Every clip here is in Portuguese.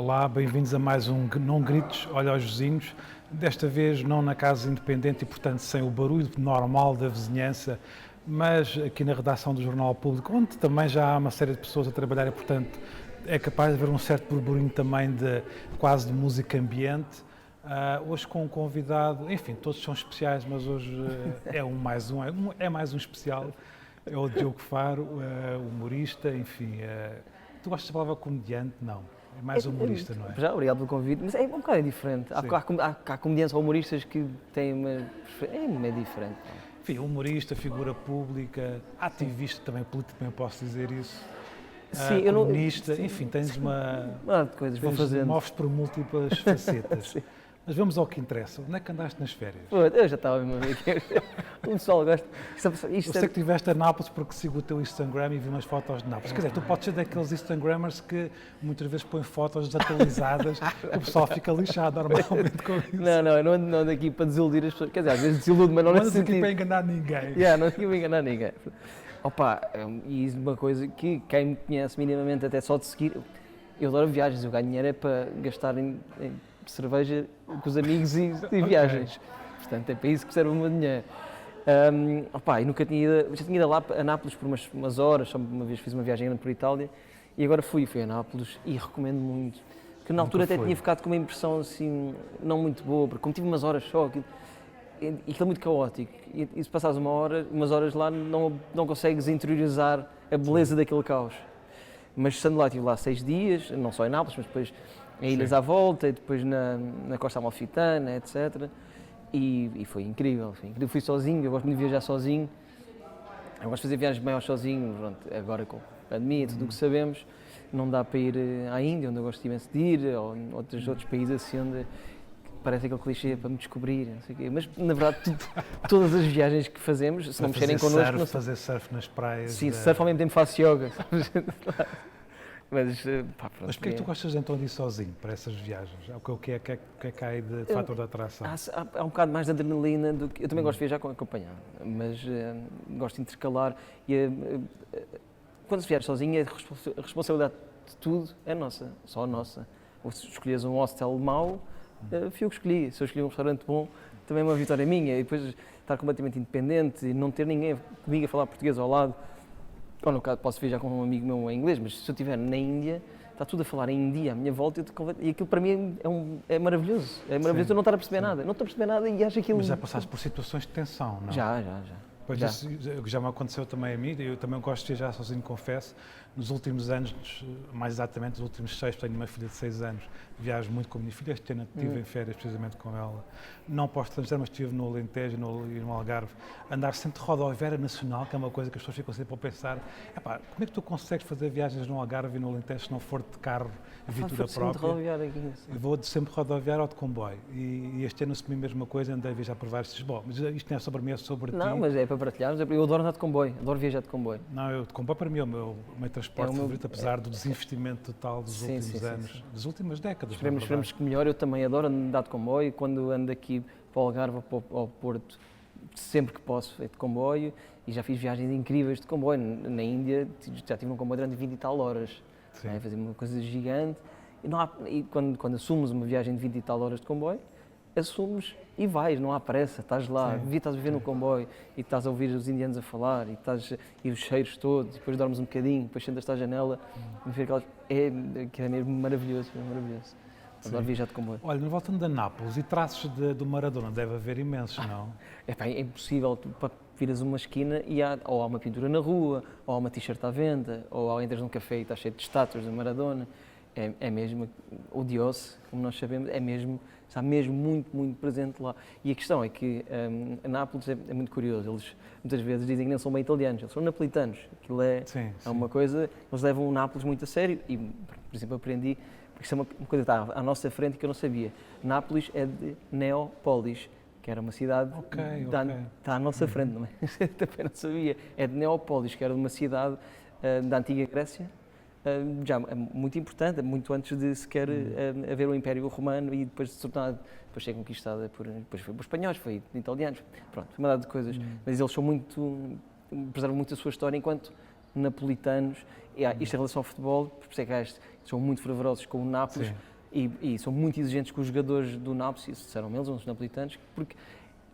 Olá, bem-vindos a mais um Não Gritos, Olha aos Vizinhos. Desta vez não na casa independente e, portanto, sem o barulho normal da vizinhança, mas aqui na redação do Jornal Público, onde também já há uma série de pessoas a trabalhar e, portanto, é capaz de haver um certo burburinho também quase de música ambiente. Hoje com um convidado, enfim, todos são especiais, mas hoje é mais um especial. É o Diogo Faro, humorista, enfim. Tu gostas da palavra comediante? Não. É mais humorista, não é? Já, obrigado pelo convite, mas é um bocado diferente. Há comediantes ou humoristas que têm uma... É diferente. Enfim, humorista, figura pública, ativista também, político também posso dizer isso. Sim, comunista, enfim, tens uma... de coisas, vou fazendo. Moves por múltiplas facetas. Mas vamos ao que interessa. Onde é que andaste nas férias? Eu já estava mesmo a ver que o pessoal gosta. Eu sei que estiveste a Nápoles porque sigo o teu Instagram e vi umas fotos de Nápoles. Quer dizer, tu podes ser daqueles Instagrammers que muitas vezes põem fotos desatualizadas e o pessoal fica lixado normalmente com isso. Não, eu não ando aqui para desiludir as pessoas. Quer dizer, às vezes desiludo, mas não andas aqui para enganar ninguém. Não aqui para enganar ninguém. Opa, e isso é uma coisa que quem me conhece minimamente até só de seguir, eu adoro viagens, eu ganho dinheiro é para gastar em cerveja com os amigos e viagens. Portanto, é para isso que serve o meu dinheiro. E nunca tinha ido, já tinha ido lá a Nápoles por umas horas, só uma vez fiz uma viagem grande por Itália e agora fui a Nápoles e recomendo muito. Que na altura até tinha ficado com uma impressão assim, não muito boa, porque como tive umas horas só, aquilo é muito caótico e se passares umas horas lá não consegues interiorizar a beleza daquele caos. Mas estando lá, estive lá 6 dias, não só em Nápoles, mas depois em ilhas à volta e depois na Costa Amalfitana, etc. E foi incrível, Fui sozinho, eu gosto muito de viajar sozinho. Eu gosto de fazer viagens maiores sozinho, pronto, agora com a pandemia, tudo o que sabemos, não dá para ir à Índia, onde eu gosto imenso de ir, ou em outros países assim onde parece aquele clichê para me descobrir, não sei o quê. Mas na verdade todas as viagens que fazemos, se não mexerem connosco... Não fazer surf nas praias... Sim, surf ao mesmo tempo faço yoga, Mas porquê é que tu gostas então de ir sozinho para essas viagens? O que é que há aí de fator de atração? Há um bocado mais de adrenalina do que... Eu também gosto de viajar acompanhado, mas gosto de intercalar quando se viaja sozinho a responsabilidade de tudo é nossa, só nossa. Ou se escolhes um hostel mau, fui eu que escolhi. Se eu escolhi um restaurante bom, também é uma vitória minha. E depois estar completamente independente e não ter ninguém comigo a falar português ao lado. Ou no caso, posso viajar com um amigo meu em inglês, mas se eu estiver na Índia, está tudo a falar em hindi à minha volta e aquilo para mim é maravilhoso. É maravilhoso eu não estar a perceber nada. Não estou a perceber nada e acho aquilo... Mas já passaste por situações de tensão, não? Já. Pois já me aconteceu também a mim, eu também gosto de viajar sozinho, confesso. Nos últimos anos, mais exatamente nos últimos 6, tenho uma filha de 6 anos, viajo muito com a minha filha, este ano estive em férias precisamente com ela. Não posso estrangeiro, mas estive no Alentejo e no Algarve. Andar sempre de rodoviária nacional, que é uma coisa que as pessoas ficam sempre a pensar, como é que tu consegues fazer viagens no Algarve e no Alentejo se não for de carro, viatura própria? Eu vou sempre de rodoviária ou de comboio. E este ano assumi a mesma coisa, andei a viajar por vários sítios. Bom, mas isto não é sobre mim, é sobre ti. Não, mas é para partilharmos. Eu adoro andar de comboio, adoro viajar de comboio. Não, eu de comboio para mim é o meu transporte favorito, apesar do desinvestimento total dos últimos anos, das últimas décadas. Esperemos que melhor. Eu também adoro andar de comboio. Quando ando aqui para o Algarve ou ao Porto, sempre que posso, é de comboio. E já fiz viagens incríveis de comboio. Na Índia, já tive um comboio durante 20 e tal horas. Fazia uma coisa gigante. E quando assumes uma viagem de 20 e tal horas de comboio, assumes e vais, não há pressa, estás lá, estás a viver no comboio e estás a ouvir os indianos a falar e os cheiros todos, e depois dormes um bocadinho, depois sentas-te à janela e ver aquelas... É mesmo maravilhoso, Adoro viajar de comboio. Olha, voltando a Nápoles, e traços do Maradona, deve haver imensos, não? É impossível, tu viras uma esquina e ou há uma pintura na rua, ou há uma t-shirt à venda, ou entras num café e está cheio de estátuas do Maradona. É mesmo odioso, como nós sabemos, está mesmo muito, muito presente lá. E a questão é que a Nápoles é muito curioso, eles muitas vezes dizem que não são bem italianos, eles são napolitanos. Aquilo é uma coisa, eles levam o Nápoles muito a sério e, por exemplo, aprendi, porque isso é uma coisa que está à nossa frente que eu não sabia. Nápoles é de Neópolis, que era uma cidade está à nossa frente, não é? Também não sabia. É de Neópolis, que era uma cidade da antiga Grécia, já muito importante, muito antes de sequer haver o Império Romano e depois de se tornar, depois ser conquistada depois foi por espanhóis, foi por italianos, pronto, foi uma data de coisas, mas eles são preservam muito a sua história enquanto napolitanos, e isto em relação ao futebol, por isso é que são muito fervorosos com o Nápoles, E são muito exigentes com os jogadores do Nápoles, isso disseram eles, os napolitanos, porque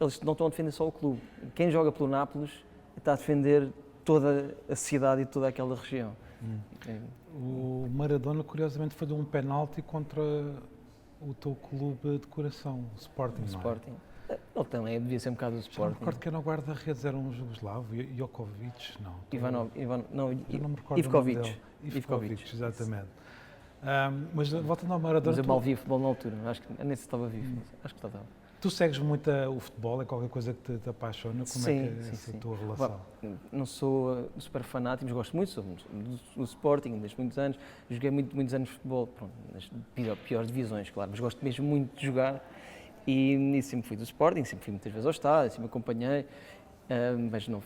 eles não estão a defender só o clube. Quem joga pelo Nápoles está a defender toda a cidade e toda aquela região. O Maradona, curiosamente, foi de um penalti contra o teu clube de coração, o Sporting, O não é? Sporting. Ele também devia ser um bocado do Já me Sporting. recordo que era o guarda-redes, era um jugoslavo, Jokovic, não. Eu não me recordo Ivkovic. o nome dele. Ivkovic. Ivkovic, exatamente. Mas voltando ao Maradona, Mas eu mal via futebol na altura, acho que nem se estava vivo, acho que estava. tu segues muito o futebol, é qualquer coisa que te apaixona? Como é que é essa sim. tua relação? Não sou super fanático, mas gosto muito do Sporting, desde muitos anos. Joguei muitos anos de futebol, pronto, nas piores divisões, claro, mas gosto mesmo muito de jogar e sempre fui do Sporting, sempre fui muitas vezes ao estádio, sempre acompanhei, mas, não,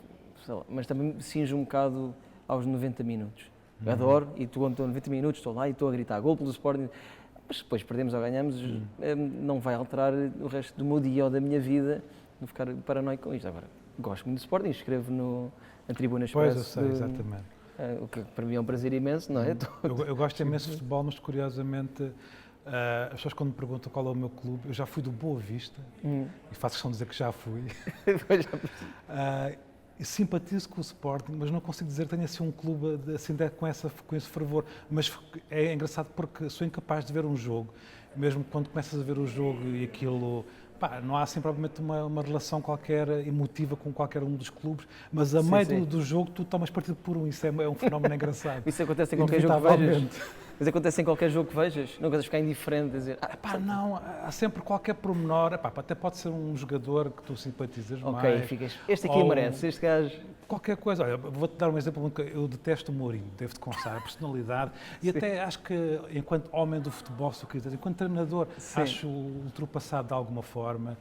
sei lá, mas também me cinjo um bocado aos 90 minutos. Adoro, e estou 90 minutos, estou lá e estou a gritar gol pelo Sporting, mas depois perdemos ou ganhamos, não vai alterar o resto do meu dia ou da minha vida, não ficar paranoico com isto. Agora, gosto muito do Sporting, escrevo na Tribuna Expresso. Pois, eu sei, exatamente. O que para mim é um prazer imenso, não é? Eu gosto imenso de futebol, mas curiosamente, as pessoas quando me perguntam qual é o meu clube, eu já fui do Boa Vista, e faço questão de dizer que já fui. E simpatizo com o Sporting, mas não consigo dizer que tenha assim um clube assim, com esse fervor. Mas é engraçado porque sou incapaz de ver um jogo, mesmo quando começas a ver o jogo e aquilo, pá, não há assim provavelmente uma relação qualquer emotiva com qualquer um dos clubes, mas a meio do jogo tu tomas partido por um, isso é um fenómeno engraçado. Isso acontece em qualquer jogo que vejas? Mas acontece em qualquer jogo que vejas? Não consegues ficar indiferente a dizer... Pá, não, há sempre qualquer pormenor, pá, até pode ser um jogador que tu simpatizas mais. Ok, ficas... Este aqui merece, este gajo... Qualquer coisa. Olha, vou-te dar um exemplo. Eu detesto o Mourinho, devo-te confessar, a personalidade. E até acho que, enquanto homem do futebol, se quiser, enquanto treinador, acho ultrapassado de alguma forma.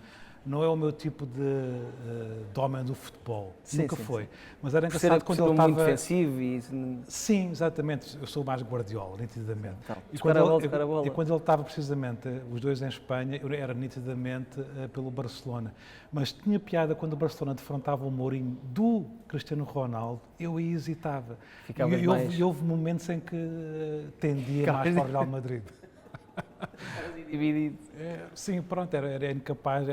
Não é o meu tipo de homem do futebol. Nunca foi. Mas era engraçado quando ele estava... muito defensivo e... Sim, exatamente. Eu sou mais Guardiola, nitidamente. E quando ele estava precisamente, os dois em Espanha, eu era nitidamente pelo Barcelona. Mas tinha piada quando o Barcelona defrontava o Mourinho do Cristiano Ronaldo, eu aí hesitava. E houve momentos em que tendia mais para o Real Madrid. Dividido. Sim, pronto, era incapaz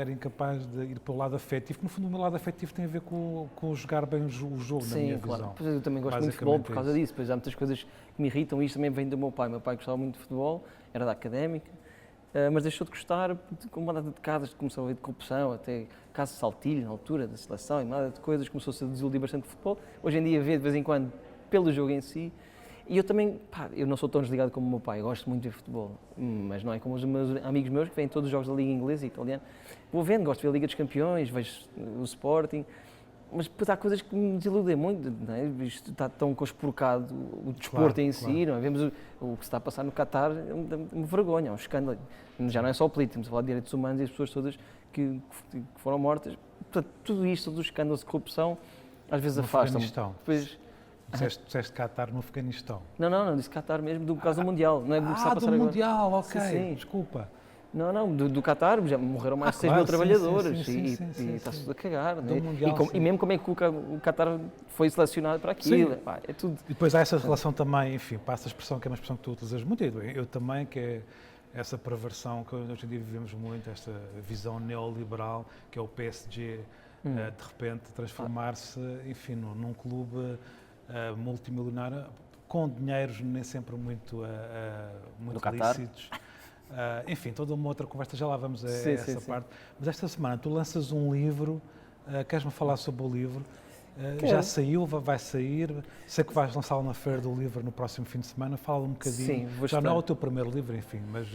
de ir para o lado afetivo. No fundo, o meu lado afetivo tem a ver com jogar bem o jogo, na minha visão. Pois eu também gosto muito de futebol por causa disso. Pois há muitas coisas que me irritam. Isto também vem do meu pai. Meu pai gostava muito de futebol, era da académica, mas deixou de gostar com uma data de casos, começou a haver de corrupção, até casos de saltilho na altura da seleção e uma data de coisas, começou-se a desiludir bastante de futebol. Hoje em dia vê de vez em quando pelo jogo em si. E eu também, eu não sou tão desligado como o meu pai, gosto muito de ver futebol, mas não é como os meus amigos meus que vêm todos os jogos da Liga Inglesa e Italiana. Vou vendo, gosto de ver a Liga dos Campeões, vejo o Sporting, mas depois há coisas que me desiludem muito, não é? Isto está tão conspurcado, o desporto em si, não é? Vemos o que se está a passar no Qatar, é uma vergonha, é um escândalo. Já não é só político, estamos a falar de direitos humanos e as pessoas todas que foram mortas. Portanto, tudo isto, todos os escândalos de corrupção, às vezes afastam-me. Disseste Qatar no Afeganistão. Não, disse Qatar mesmo, do caso do Mundial. Não é do que está a passar do agora. Mundial, ok, sim. Desculpa. Não, do Qatar já morreram mais de 6 mil trabalhadores e está-se tudo a cagar. E mesmo como é que o Qatar foi selecionado para aquilo, é tudo... E depois há essa relação também, enfim, para essa expressão que é uma expressão que tu utilizas muito, eu também, que é essa perversão que hoje em dia vivemos muito, esta visão neoliberal, que é o PSG, de repente transformar-se, enfim, num clube... multimilionária, com dinheiros nem sempre muito lícitos. Enfim, toda uma outra conversa, já lá vamos a essa parte. Mas esta semana tu lanças um livro, queres-me falar sobre o livro? Já saiu, vai sair, sei que vais lançá-lo na Feira do Livro no próximo fim de semana, fala um bocadinho. Sim, já não é o teu primeiro livro, enfim, mas...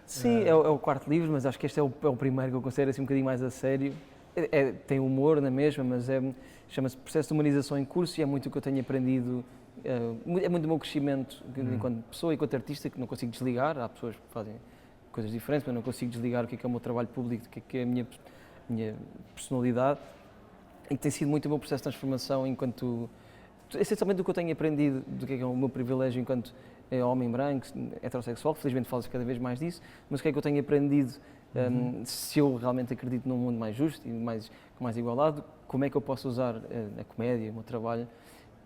Sim, é o quarto livro, mas acho que este é o primeiro que eu considero assim um bocadinho mais a sério. Tem humor na mesma, mas chama-se Processo de Humanização em Curso e é muito o que eu tenho aprendido, é muito do meu crescimento enquanto pessoa, enquanto artista, que não consigo desligar. Há pessoas que fazem coisas diferentes, mas não consigo desligar o que é o meu trabalho público, o que é a minha personalidade, e tem sido muito o meu processo de transformação enquanto, essencialmente o que eu tenho aprendido, do que é o meu privilégio enquanto homem branco, heterossexual, felizmente falo cada vez mais disso, mas o que é que eu tenho aprendido. Se eu realmente acredito num mundo mais justo e com mais igualdade, como é que eu posso usar a comédia, o meu trabalho,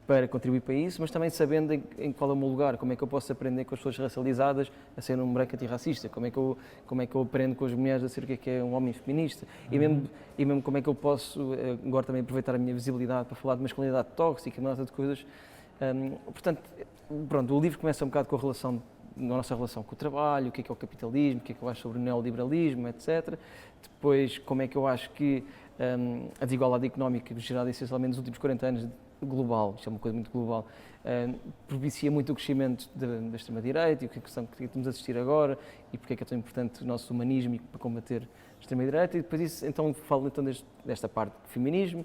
para contribuir para isso, mas também sabendo em qual é o meu lugar, como é que eu posso aprender com as pessoas racializadas a ser um branco antirracista, como é que eu aprendo com as mulheres a ser o que é um homem feminista, e mesmo como é que eu posso agora também aproveitar a minha visibilidade para falar de masculinidade tóxica, uma data de coisas. Portanto, pronto, o livro começa um bocado com a nossa relação com o trabalho, o que é o capitalismo, o que é que eu acho sobre o neoliberalismo, etc. Depois, como é que eu acho que a desigualdade económica gerada essencialmente nos últimos 40 anos global, isto é uma coisa muito global, propicia muito o crescimento da extrema-direita e o que estamos a assistir agora e porque é que é tão importante o nosso humanismo para combater a extrema-direita, e depois isso, então falo então desta parte de feminismo,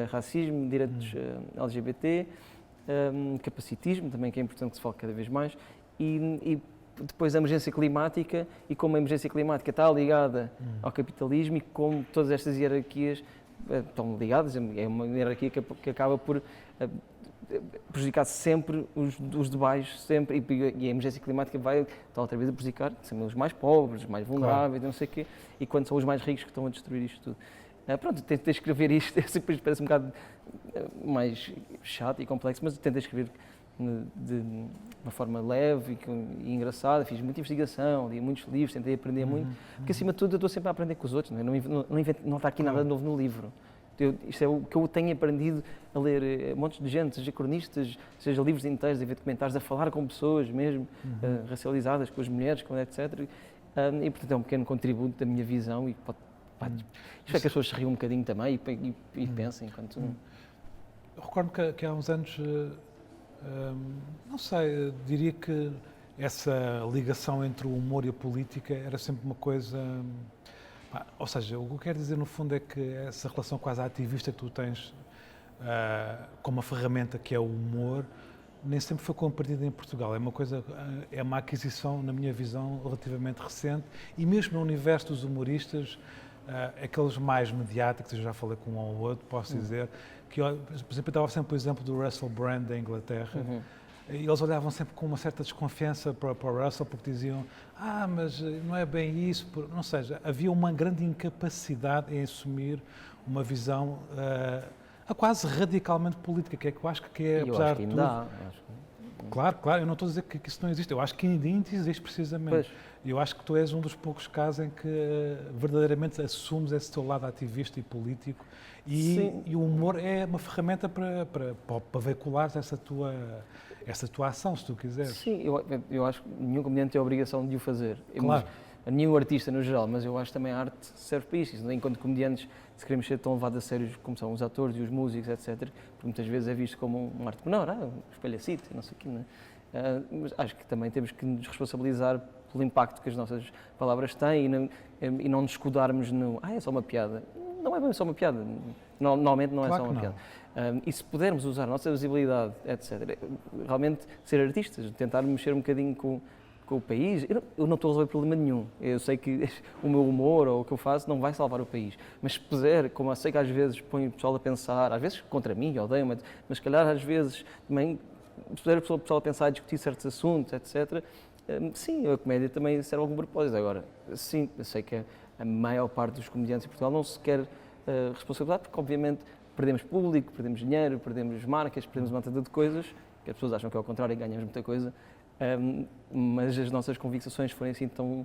racismo, direitos LGBT, capacitismo também, que é importante que se fale cada vez mais, e depois a emergência climática, e como a emergência climática está ligada ao capitalismo e como todas estas hierarquias estão ligadas, é uma hierarquia que acaba por prejudicar sempre os de baixo, sempre, e a emergência climática está outra vez a prejudicar sempre os mais pobres, os mais vulneráveis, claro. Não sei o quê, e quando são os mais ricos que estão a destruir isto tudo. Pronto, tentei escrever isto, sempre parece um bocado mais chato e complexo, mas tentei escrever de uma forma leve e engraçada, fiz muita investigação, li muitos livros, tentei aprender muito, porque acima de tudo eu estou sempre a aprender com os outros, não está aqui nada novo no livro. Isto é o que eu tenho aprendido a ler montes de gente, seja cronistas, seja livros inteiros, a ver documentários, a falar com pessoas mesmo, racializadas, com as mulheres, etc. E portanto é um pequeno contributo da minha visão e espero que as pessoas se riam um bocadinho também e pensem enquanto... Eu recordo que há uns anos, não sei, diria que essa ligação entre o humor e a política era sempre uma coisa... Ou seja, o que eu quero dizer no fundo é que essa relação quase ativista que tu tens com uma ferramenta que é o humor, nem sempre foi compreendida em Portugal. É uma aquisição, na minha visão, relativamente recente, e mesmo no universo dos humoristas, aqueles mais mediáticos, eu já falei com um ou outro, posso dizer, que, por exemplo, eu dava sempre o exemplo do Russell Brand da Inglaterra, e eles olhavam sempre com uma certa desconfiança para o Russell, porque diziam, mas não é bem isso, não seja, havia uma grande incapacidade em assumir uma visão quase radicalmente política, que é que eu acho que é, apesar de tudo... Claro, eu não estou a dizer que isso não existe, eu acho que ainda existe precisamente. Eu acho que tu és um dos poucos casos em que verdadeiramente assumes esse teu lado ativista e político, e o humor é uma ferramenta para veiculares essa tua ação, se tu quiseres. Sim, eu acho que nenhum comediante tem a obrigação de o fazer. Claro. Nenhum artista no geral, mas eu acho que também a arte serve para isso. Enquanto comediantes, se queremos ser tão levados a sério como são os atores e os músicos, etc., porque muitas vezes é visto como uma arte menor, um espalhacito, não sei o quê, não é? Mas acho que também temos que nos responsabilizar pelo impacto que as nossas palavras têm e não nos escudarmos no é só uma piada. Não é bem só uma piada, normalmente não é só uma piada. E se pudermos usar a nossa visibilidade, etc., realmente ser artistas, tentar mexer um bocadinho com o país, eu não estou a resolver problema nenhum. Eu sei que o meu humor ou o que eu faço não vai salvar o país, mas se puder, como eu sei que às vezes põe o pessoal a pensar, às vezes contra mim, odeiam-me, mas se calhar às vezes também, se puder o pessoal a pensar, a discutir certos assuntos, etc., sim, a comédia também serve a algum propósito. Agora, sim, eu sei que a maior parte dos comediantes em Portugal não se quer responsabilizar, porque obviamente perdemos público, perdemos dinheiro, perdemos marcas, perdemos uma tanta de coisas, que as pessoas acham que é ao contrário e ganhamos muita coisa, mas as nossas convicções forem assim tão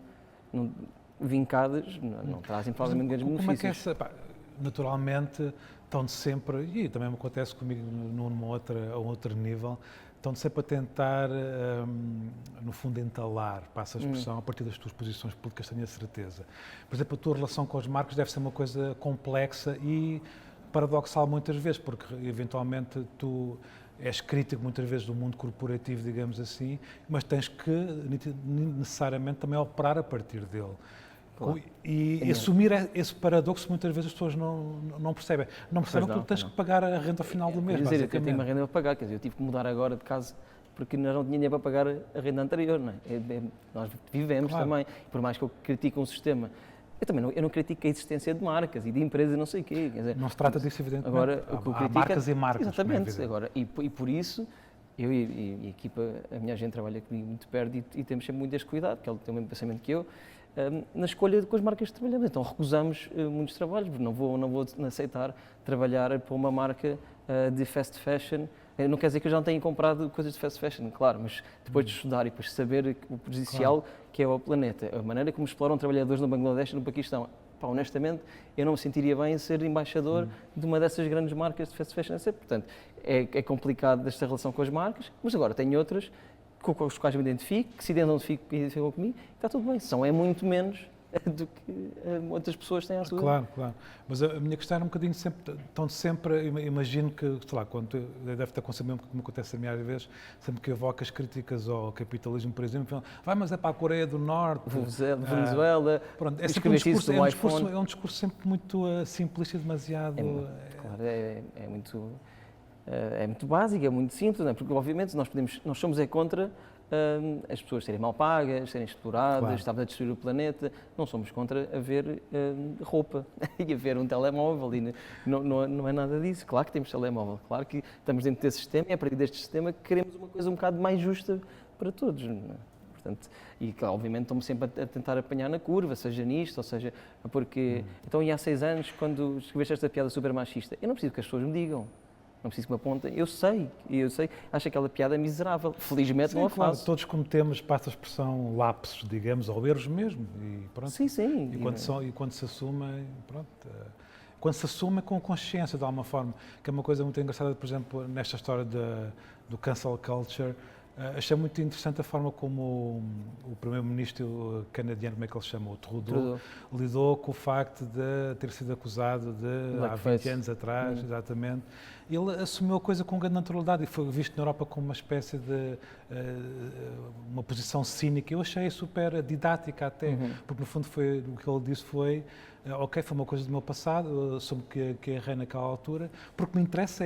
vincadas, não trazem provavelmente grandes benefícios. Como é que naturalmente, estão sempre, e também me acontece comigo a outro nível, estão sempre a tentar, no fundo, entalar, passa a expressão, a partir das tuas posições políticas, tenho a certeza. Por exemplo, a tua relação com os marcos deve ser uma coisa complexa e paradoxal muitas vezes, porque eventualmente tu és crítico muitas vezes do mundo corporativo, digamos assim, mas tens que necessariamente também operar a partir dele. Claro. E assumir esse paradoxo muitas vezes as pessoas não percebem. Não percebem que tu tens que pagar a renda ao final do mês, basicamente. Eu tenho uma renda para pagar, quer dizer, eu tive que mudar agora de casa porque nós não tínhamos dinheiro para pagar a renda anterior, não é? Nós vivemos também, por mais que eu critique um sistema, eu não critico a existência de marcas e de empresas e não sei o quê. Quer dizer, não se trata disso, evidentemente. Agora, o que eu critico marcas e marcas. Exatamente. Agora, e por isso, eu e a equipa, a minha gente trabalha comigo muito perto e temos sempre muito este cuidado, que ele tem o mesmo pensamento que eu, na escolha com as marcas que trabalhamos. Então recusamos muitos trabalhos, porque não vou aceitar trabalhar para uma marca de fast fashion Não quer dizer que eu já não tenha comprado coisas de fast fashion, claro, mas depois de estudar e depois de saber o prejudicial que é ao planeta, a maneira como exploram trabalhadores no Bangladesh e no Paquistão, pá, honestamente, eu não me sentiria bem em ser embaixador de uma dessas grandes marcas de fast fashion. Portanto, é complicado esta relação com as marcas, mas agora tenho outras com os quais me identifico, que se identificam comigo, está tudo bem. É muito menos do que outras pessoas têm à sua. Claro. Mas a minha questão era um bocadinho imagino que, sei lá, quando deve ter acontecido mesmo, como acontece a minha vez, sempre que evoca as críticas ao capitalismo, por exemplo, mas é para a Coreia do Norte, Venezuela, pronto, é sempre um discurso sempre muito simplista e demasiado... Claro, é muito básico, é muito simples, não é? Porque obviamente nós somos contra as pessoas serem mal pagas, serem exploradas, estarmos a destruir o planeta. Não somos contra haver roupa e haver um telemóvel, e não é nada disso. Claro que temos telemóvel, claro que estamos dentro desse sistema e é a partir deste sistema que queremos uma coisa um bocado mais justa para todos. Não é? Portanto, e obviamente estou-me sempre a tentar apanhar na curva, seja nisto, ou seja, porque... Então, e há 6 anos, quando escreveste esta piada super machista, eu não preciso que as pessoas me digam. Não preciso que me apontem, eu sei, acho aquela piada miserável, felizmente não a faço. Claro, todos cometemos, passa a expressão, lapsos, digamos, ou erros mesmo, e pronto. Sim. E quando se assume, pronto, quando se assume com consciência de alguma forma, que é uma coisa muito engraçada, por exemplo, nesta história do cancel culture, achei muito interessante a forma como o primeiro-ministro canadiano, como é que ele se chama, o Trudeau, lidou com o facto de ter sido acusado há 20 anos atrás, exatamente. Ele assumiu a coisa com grande naturalidade e foi visto na Europa como uma espécie de uma posição cínica. Eu achei super didática até, porque no fundo o que ele disse foi ok, foi uma coisa do meu passado, soube que errei naquela altura, porque me interessa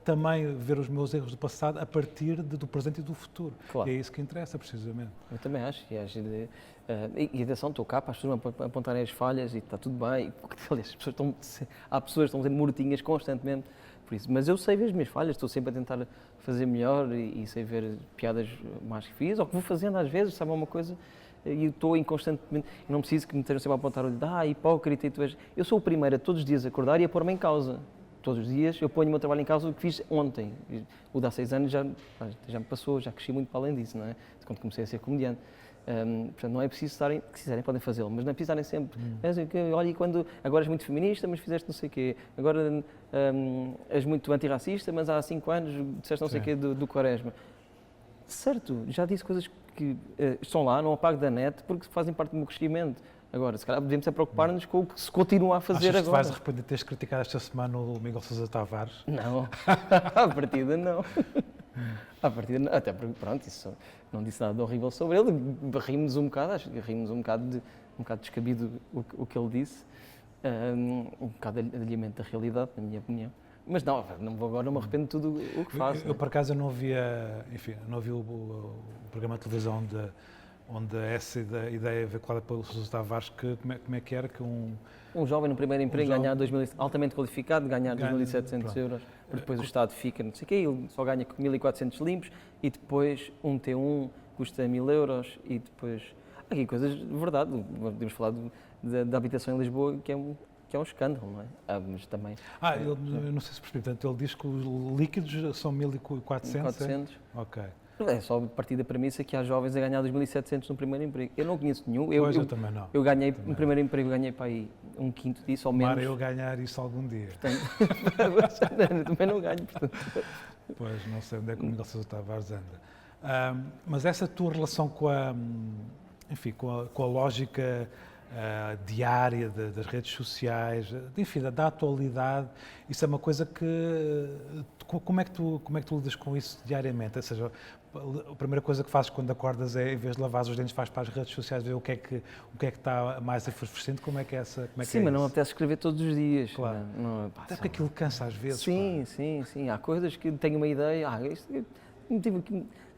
também ver os meus erros do passado a partir do presente e do futuro. Claro. E é isso que interessa, precisamente. Eu também acho. E atenção, estou cá para as pessoas apontarem as falhas e está tudo bem. Aliás, há pessoas que estão sendo mortinhas constantemente por isso. Mas eu sei ver as minhas falhas, estou sempre a tentar fazer melhor e sei ver piadas mais que fiz, ou que vou fazendo às vezes, sabe uma coisa... E eu estou inconstantemente, não preciso que me estejam sempre a apontar o dedo, hipócrita, e tu és... Eu sou o primeiro a todos os dias acordar e a pôr-me em causa. Todos os dias eu ponho o meu trabalho em causa, o que fiz ontem. O de há 6 anos já me passou, já cresci muito para além disso, não é? Quando comecei a ser comediante. Portanto, não é preciso estarem, se quiserem podem fazê-lo, mas não é preciso estarem sempre, olha, e quando agora és muito feminista, mas fizeste não sei o quê, agora és muito antirracista, mas há 5 anos disseste não sei o quê do Quaresma. Certo, já disse coisas que estão lá, não apago da net, porque fazem parte do meu crescimento. Agora, se calhar devemos preocupar-nos com o que se continua a fazer agora. Achas que vais arrepender de teres criticado esta semana o Miguel Sousa Tavares? Não, à partida não. À partida não. Até porque, pronto, isso não disse nada de horrível sobre ele. Rimos um bocado, acho que rimos um bocado descabido o que ele disse. Um bocado de alinhamento da realidade, na minha opinião. Mas não agora não me arrependo de tudo o que faço. Eu por acaso não via o programa de televisão onde essa ideia veiculada pelo Sousa Tavares, que como é que era que um jovem no primeiro emprego ganhar altamente qualificado, ganhar 2.700 euros, depois o Estado fica, não sei o quê, ele só ganha 1.400 limpos e depois um T1 custa 1.000 euros e depois... Há aqui coisas de verdade, podemos falar da habitação em Lisboa, que é um escândalo, não é? Mas também... eu não sei se percebi, portanto, ele diz que os líquidos são 1.400? 400. Ok. É só a partir da premissa que há jovens a ganhar 2.700 no primeiro emprego. Eu não conheço nenhum. Eu também não. Eu ganhei, no primeiro emprego, ganhei para aí um quinto disso, ou menos. Para eu ganhar isso algum dia. Portanto, também não ganho, portanto. Pois, não sei onde é que o Miguel Sousa Tavares anda. Mas essa tua relação com a lógica diária das redes sociais, enfim, da atualidade, isso é uma coisa que... Como é que tu lidas com isso diariamente? Ou seja, a primeira coisa que fazes quando acordas é, em vez de lavar os dentes, vais para as redes sociais ver o que é que está mais efervescente, como é que é essa... Sim, mas não me apetece escrever todos os dias. Claro. Até porque aquilo cansa às vezes. Sim. Há coisas que tenho uma ideia...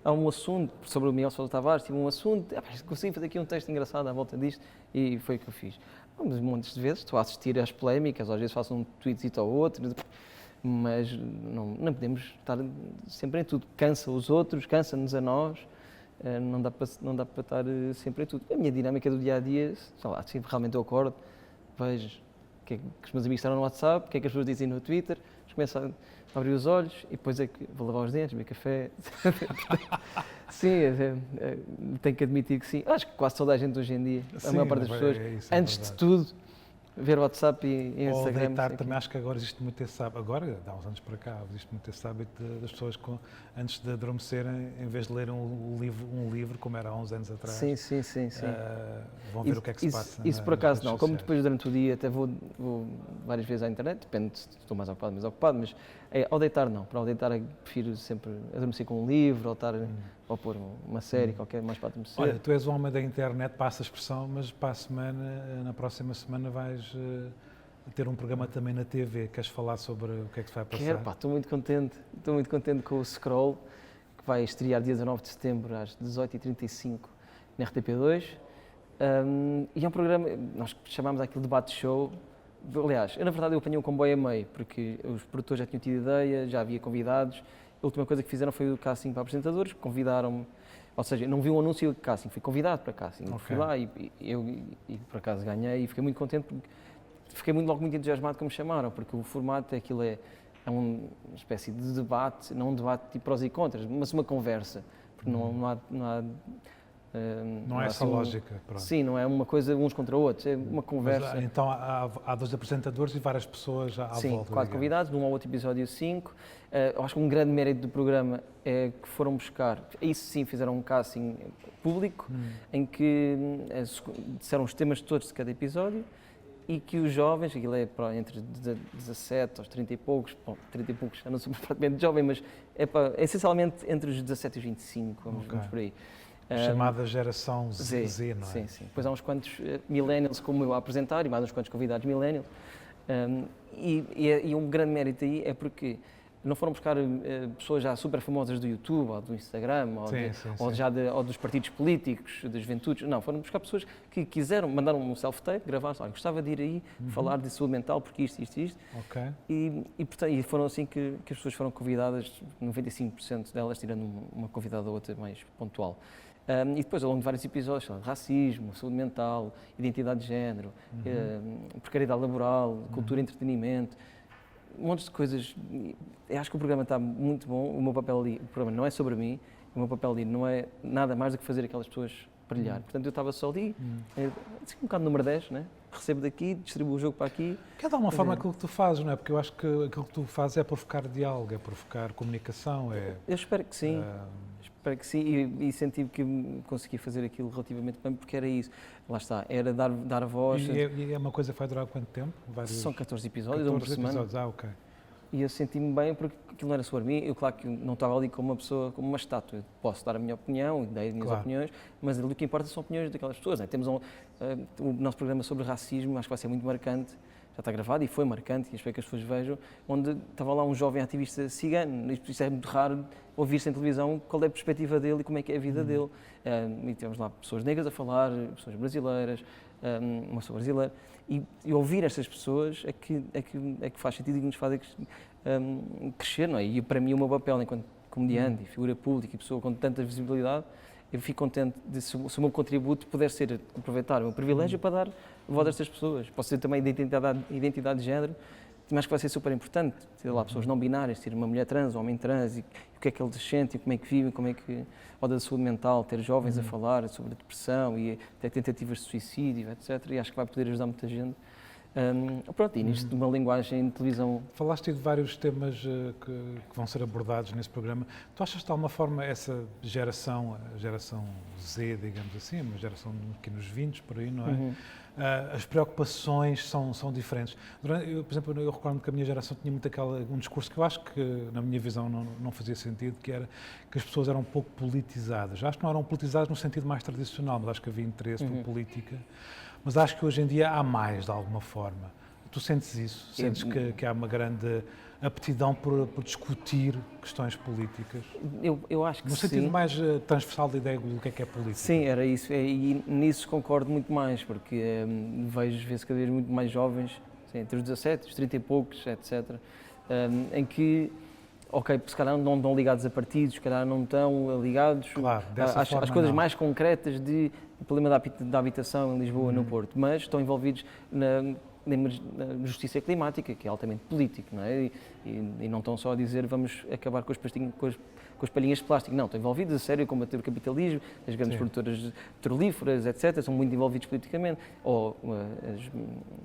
Há um assunto sobre o Miguel Sousa Tavares, tive um assunto, consegui fazer aqui um texto engraçado à volta disto e foi o que eu fiz. Mas montes de vezes estou a assistir às polémicas, às vezes faço um tweetzito ou outro, mas não podemos estar sempre em tudo. Cansa os outros, cansa-nos a nós, não dá para estar sempre em tudo. A minha dinâmica do dia-a-dia, sei lá, sempre realmente eu acordo, vejo o que é que os meus amigos estão no WhatsApp, o que é que as pessoas dizem no Twitter, começo a abrir os olhos e depois é que vou lavar os dentes, beber café. Sim, tenho que admitir que sim. Acho que quase toda a gente hoje em dia, a maior parte das pessoas, antes de tudo, ver WhatsApp e ou Instagram. deitar também, acho que agora existe muito esse hábito, agora, há uns anos para cá, existe muito esse hábito das pessoas, antes de adormecerem, em vez de ler um livro, como era há uns anos atrás, Sim. vão ver o que é que se passa. Isso por acaso não, como sociais. depois durante o dia até vou várias vezes à internet, depende se estou mais ocupado, menos ocupado, mas ao deitar não, para ao deitar prefiro sempre adormecer com um livro ou pôr uma série qualquer mais para adormecer. Olha, tu és um homem da internet, passa a expressão, mas para a semana, na próxima semana vais ter um programa também na TV. Queres falar sobre o que é que se vai passar? Quero, estou muito contente com o Scroll, que vai estrear dia 19 de setembro às 18h35 na RTP2. E é um programa, nós chamámos aquilo de debate show. Aliás, na verdade eu apanhei um comboio a meio, porque os produtores já tinham tido ideia, já havia convidados. A última coisa que fizeram foi o casting para apresentadores, convidaram-me, ou seja, não vi um anúncio de casting, fui convidado para casting. Okay. Fui lá e por acaso ganhei e fiquei muito contente, porque fiquei logo muito entusiasmado como me chamaram, porque o formato é uma espécie de debate, não um debate tipo prós e contras, mas uma conversa, porque não há não é essa lógica. Pronto. Sim, não é uma coisa uns contra outros, é uma conversa. Mas, então há 2 apresentadores e várias pessoas à volta. Sim, 4 convidados, num ou outro episódio 5. Acho que um grande mérito do programa é que foram buscar, isso sim, fizeram um casting público, em que disseram os temas todos de cada episódio e que os jovens, aquilo é entre 17 aos 30 e poucos, bom, 30 e poucos, eu não sou praticamente jovem, mas é essencialmente entre os 17 e os 25, vamos por aí. Chamada geração Z, não é? Sim. Depois há uns quantos millennials como eu a apresentar e mais uns quantos convidados millennials. E um grande mérito aí é porque não foram buscar pessoas já super famosas do YouTube ou do Instagram ou dos partidos políticos, das juventudes. Não, foram buscar pessoas que quiseram, mandaram um self-tape, gravaram, olha, gostava de ir aí falar de saúde mental porque isto. Okay. E foram assim que as pessoas foram convidadas, 95% delas, tirando uma convidada ou outra mais pontual. E depois, ao longo de vários episódios, racismo, saúde mental, identidade de género, precariedade laboral, cultura e entretenimento, um monte de coisas. Eu acho que o programa está muito bom. O meu papel ali, o programa não é sobre mim, o meu papel ali não é nada mais do que fazer aquelas pessoas brilhar. Portanto, eu estava só ali, assim, um bocado número 10, né? Recebo daqui, distribuo o jogo para aqui. Que é de alguma forma aquilo que tu fazes, não é? Porque eu acho que aquilo que tu fazes é provocar diálogo, é provocar comunicação. Eu espero que sim. Espero que sim, e senti que consegui fazer aquilo relativamente bem, porque era isso. Lá está, era dar a voz. E é uma coisa que vai durar quanto tempo? São 14 episódios, 1 por semana. Ok. E eu senti-me bem porque aquilo não era sobre mim. Eu, claro que não estava ali como uma pessoa, como uma estátua. Eu posso dar a minha opinião, dei as minhas opiniões, mas o que importa são opiniões daquelas pessoas. Né? Temos o nosso programa sobre racismo, acho que vai ser muito marcante. Já está gravado e foi marcante, e espero que as pessoas vejam, onde estava lá um jovem ativista cigano. Isto é muito raro ouvir-se em televisão qual é a perspectiva dele e como é que é a vida dele. E temos lá pessoas negras a falar, pessoas brasileiras, uma pessoa brasileira, e ouvir estas pessoas é que faz sentido e que nos faz crescer, não é? E para mim o meu papel enquanto comediante e figura pública e pessoa com tanta visibilidade, eu fico contente de se o meu contributo puder ser aproveitar o meu privilégio para dar voz a estas pessoas. Posso ser também de identidade de género, mas que vai ser super importante ter lá pessoas não binárias, ter uma mulher trans, um homem trans, e o que é que eles sentem, como é que vivem, ou da saúde mental, ter jovens a falar sobre a depressão e até tentativas de suicídio, etc. E acho que vai poder ajudar muita gente. Pronto, e nisto de uma linguagem de televisão. Falaste de vários temas que vão ser abordados nesse programa. Tu achas de alguma forma essa geração, a geração Z, digamos assim, uma geração aqui nos 20, por aí, não é? As preocupações são diferentes. Por exemplo, eu recordo que a minha geração tinha muito um discurso que eu acho que, na minha visão, não fazia sentido, que era que as pessoas eram um pouco politizadas. Acho que não eram politizadas no sentido mais tradicional, mas acho que havia interesse por política. Mas acho que hoje em dia há mais, de alguma forma. Tu sentes isso? Sentes que há uma grande aptidão por discutir questões políticas? Eu acho que sim. No sentido mais transversal da ideia do que é política. Sim, era isso. E nisso concordo muito mais, porque vejo cada vez muito mais jovens, entre os 17, os 30 e poucos, etc., em que, ok, se calhar não estão ligados a partidos, se calhar não estão ligados às coisas mais concretas do problema da habitação em Lisboa, no Porto, mas estão envolvidos na justiça climática, que é altamente político, não é? E não estão só a dizer vamos acabar com as palhinhas de plástico, não, estão envolvidos a sério a combater o capitalismo, as grandes produtoras petrolíferas, etc., são muito envolvidos politicamente, ou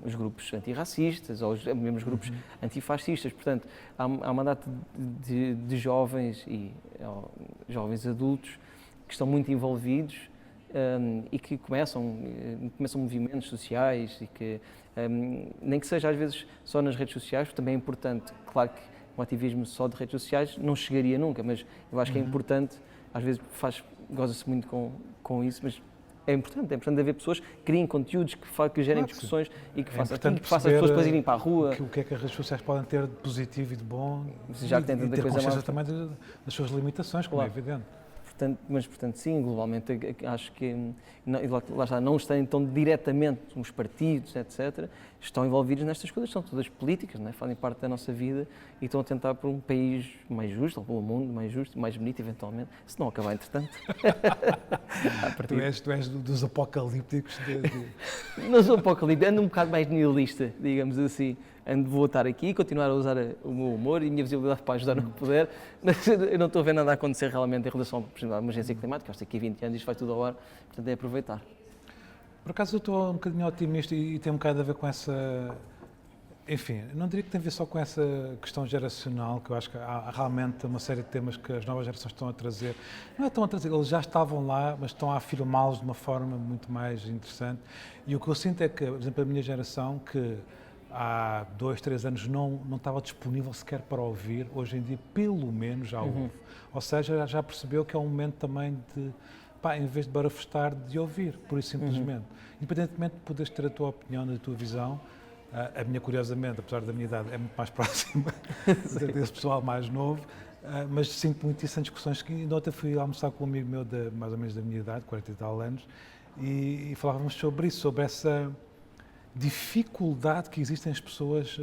os grupos antirracistas, ou os mesmos grupos antifascistas, portanto, há uma data de jovens e jovens adultos que estão muito envolvidos e que começam movimentos sociais e que, nem que seja às vezes só nas redes sociais, porque também é importante, claro que o ativismo só de redes sociais não chegaria nunca, mas eu acho que é importante, às vezes goza-se muito com isso, mas é importante haver pessoas que criem conteúdos, que gerem discussões e que façam as pessoas depois irem para a rua. O que é que as redes sociais podem ter de positivo e de bom, já que tem tanta ter coisa consciência também das suas limitações, como é evidente. Portanto, sim, globalmente acho que, lá está, não estão tão diretamente os partidos, etc., estão envolvidos nestas coisas, são todas políticas, não é? Fazem parte da nossa vida e estão a tentar por um país mais justo, ou pelo mundo mais justo, mais bonito, eventualmente, se não acabar entretanto. Tu és dos apocalípticos. Não sou apocalíptico, ando um bocado mais nihilista, digamos assim. Vou estar aqui e continuar a usar o meu humor e a minha visibilidade para ajudar no que puder, mas eu não estou a ver nada a acontecer realmente em relação, por exemplo, à emergência climática. Acho que daqui a 20 anos isto vai tudo ao ar, portanto é aproveitar. Por acaso eu estou um bocadinho otimista e tem um bocado a ver com essa... Enfim, não diria que tem a ver só com essa questão geracional, que eu acho que há realmente uma série de temas que as novas gerações estão a trazer. Não é estão a trazer, eles já estavam lá, mas estão a afirmá-los de uma forma muito mais interessante. E o que eu sinto é que, por exemplo, a minha geração, que há 2, 3 anos não estava disponível sequer para ouvir, hoje em dia pelo menos já ouve. Ou seja, já percebeu que é um momento também de, em vez de barafustar, de ouvir, pura e simplesmente. Independentemente de poderes ter a tua opinião, a tua visão, a minha, curiosamente, apesar da minha idade, é muito mais próxima desse pessoal mais novo, mas sinto muito isso em discussões que ainda ontem fui almoçar com um amigo meu de mais ou menos da minha idade, 40 e tal anos, e falávamos sobre isso, sobre essa dificuldade que existe em as pessoas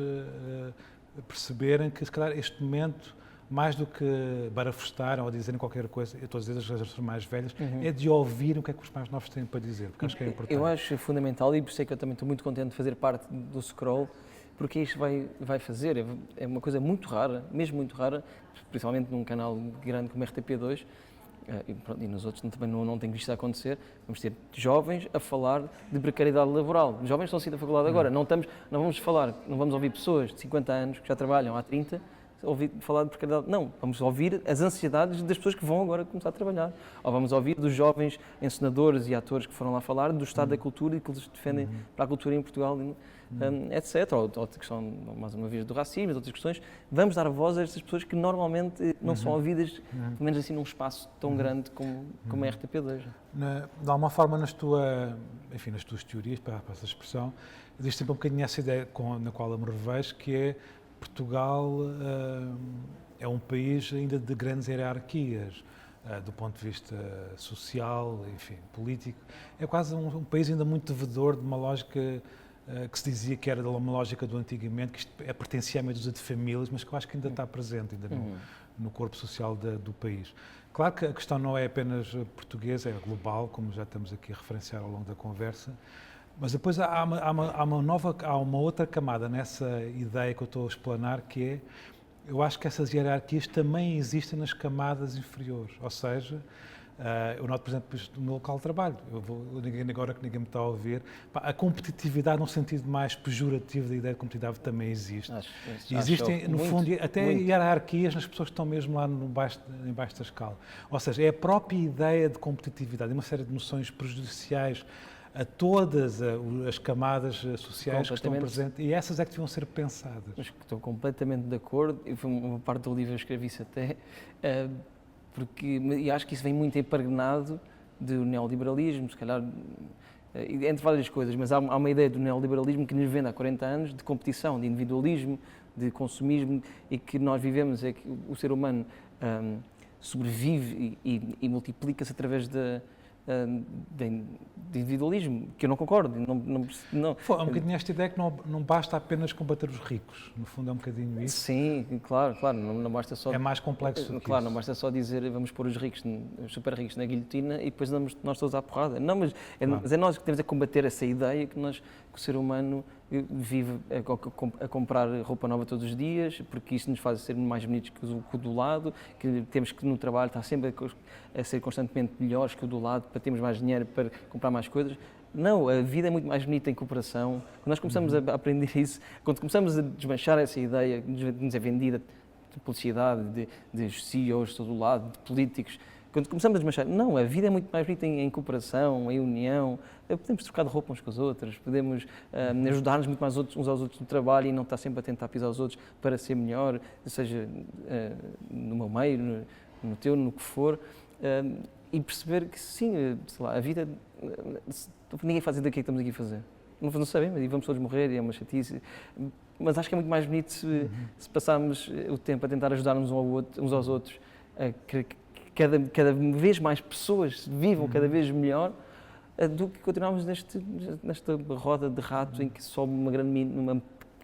perceberem que, se calhar, este momento, mais do que barafustarem ou dizerem qualquer coisa, eu estou a dizer as gerações mais velhas, é de ouvir o que é que os mais novos têm para dizer, porque acho que é importante. Eu acho fundamental e por isso é que eu também estou muito contente de fazer parte do Scroll, porque isto vai fazer, é uma coisa muito rara, mesmo muito rara, principalmente num canal grande como RTP2, e nos outros também não tenho visto isso acontecer. Vamos ter jovens a falar de precariedade laboral. Os jovens estão a sair da faculdade agora. Não vamos ouvir pessoas de 50 anos que já trabalham há 30 ouvir falar de precariedade. Não, vamos ouvir as ansiedades das pessoas que vão agora começar a trabalhar. Ou vamos ouvir dos jovens encenadores e atores que foram lá falar do estado da cultura e que eles defendem para a cultura em Portugal, etc. Ou outra questão, mais uma vez, do racismo, outras questões. Vamos dar voz a estas pessoas que normalmente não são ouvidas, pelo menos assim, num espaço tão grande como a RTP2. De alguma forma, nas tuas teorias, para essa expressão, existe sempre um bocadinho essa ideia na qual eu me revejo, que é Portugal é um país ainda de grandes hierarquias, do ponto de vista social, enfim, político. É quase um país ainda muito devedor de uma lógica que se dizia que era uma lógica do antigamente, que isto pertencia à meia dúzia de famílias, mas que eu acho que ainda está presente ainda no corpo social do país. Claro que a questão não é apenas portuguesa, é global, como já estamos aqui a referenciar ao longo da conversa, mas depois há uma outra camada nessa ideia que eu estou a explanar, que é, eu acho que essas hierarquias também existem nas camadas inferiores, ou seja, eu noto, por exemplo, isto no meu local de trabalho, agora que ninguém me está a ouvir, a competitividade num sentido mais pejorativo da ideia de competitividade também existe. Existem, no fundo, até hierarquias nas pessoas que estão mesmo lá em baixo da escala. Ou seja, é a própria ideia de competitividade, uma série de noções prejudiciais a todas as camadas sociais que estão presentes, e essas é que deviam ser pensadas. Mas estou completamente de acordo, e foi uma parte do livro eu escrevi isso até, e acho que isso vem muito impregnado do neoliberalismo, se calhar, entre várias coisas, mas há uma ideia do neoliberalismo que nos vende há 40 anos de competição, de individualismo, de consumismo, e que nós vivemos, é que o ser humano sobrevive e multiplica-se através de individualismo, que eu não concordo. É um bocadinho esta ideia que não basta apenas combater os ricos, no fundo é um bocadinho isso. Sim, claro, não basta só... É mais complexo do que claro, isso. Não basta só dizer vamos pôr os ricos, os super ricos na guilhotina e depois nós todos à porrada. Não, mas é nós que temos a combater essa ideia que o ser humano vive a comprar roupa nova todos os dias, porque isso nos faz ser mais bonitos que o do lado, que temos que no trabalho estar sempre a ser constantemente melhores que o do lado, para termos mais dinheiro para comprar mais coisas. Não, a vida é muito mais bonita em cooperação. Quando nós começamos a aprender isso, quando começamos a desmanchar essa ideia que nos é vendida de publicidade, de CEOs de todo o lado, de políticos, quando começamos a desmanchar, não, a vida é muito mais bonita em cooperação, em união, podemos trocar de roupa uns com os outros, podemos ajudar-nos muito mais uns aos outros no trabalho e não estar sempre a tentar pisar os outros para ser melhor, seja no meu meio, no teu, no que for, e perceber que sim, sei lá, a vida, ninguém faz ideia do que é que estamos aqui a fazer. Não sabemos, e vamos todos morrer, e é uma chatice, mas acho que é muito mais bonito se passarmos o tempo a tentar ajudar-nos uns aos outros, a cada vez mais pessoas vivam cada vez melhor, do que continuarmos nesta roda de rato em que só uma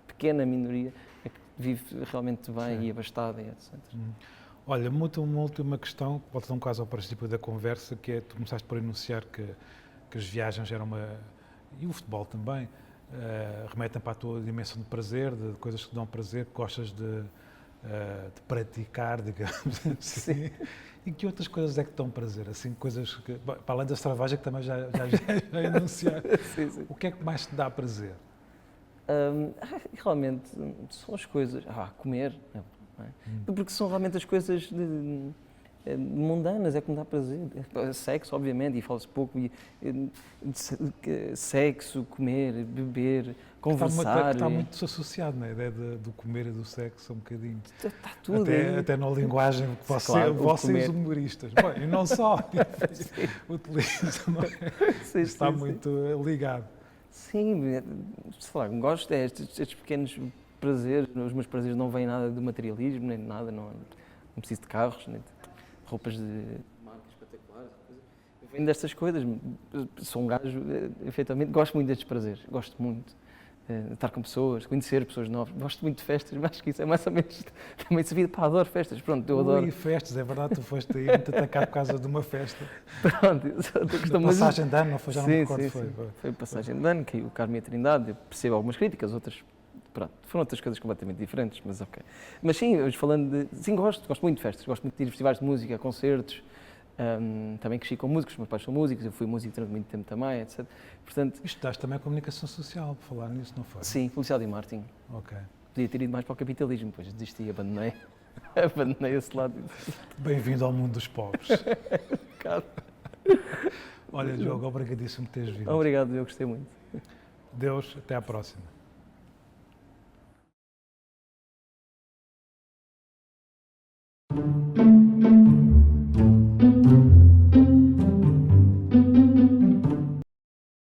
pequena minoria é que vive realmente bem e abastada e etc. Olha, uma última questão, voltando quase ao princípio da conversa, que é, tu começaste por enunciar que as viagens eram e o futebol também, remetem para a tua dimensão de prazer, de coisas que te dão prazer, que gostas de praticar, digamos assim. E que outras coisas é que te dão prazer? Assim, coisas que, para além da cerveja, que também já enunciar, Sim. O que é que mais te dá prazer? Realmente são as coisas. Comer, não é? Porque são realmente as coisas mundanas, é que me dá prazer. Sexo, obviamente, e fala-se pouco. Sexo, comer, beber, conversar. Está muito associado, não é? A ideia do comer e do sexo, um bocadinho. Está tudo. Até na linguagem que vocês humoristas. Bom, e não só, utilizam, não é? Está muito ligado. Sim, sei lá, gosto estes pequenos prazeres. Os meus prazeres não vêm nada de materialismo, nem de nada. Não preciso de carros, nem de roupas de marcas espetaculares. Vem destas coisas. Sou um gajo, efetivamente, gosto muito destes prazeres. Gosto muito de estar com pessoas, conhecer pessoas novas. Gosto muito de festas, mas acho que isso é mais ou menos também se vida. Adoro festas. Pronto, eu adoro. Festas, é verdade, tu foste aí muito atacado por causa de uma festa. Pronto, passagem de ano, não foi? Já não me recordo. Foi passagem de ano, que o Carmo e a Trindade, eu percebo algumas críticas, outras. Pronto, foram outras coisas completamente diferentes, mas ok. Mas sim, hoje falando de... Sim, gosto muito de festas, gosto muito de ir a festivais de música, a concertos, também cresci com músicos, meus pais são músicos, eu fui músico durante muito tempo também, etc. Portanto... Estudaste também a comunicação social, por falar nisso, não foi? Sim, publicidade e marketing. Ok. Podia ter ido mais para o capitalismo, depois desisti, abandonei esse lado. Bem-vindo ao mundo dos pobres. Olha, Diogo, obrigadíssimo por teres vindo. Obrigado, eu gostei muito. Deus, até à próxima. Thank you.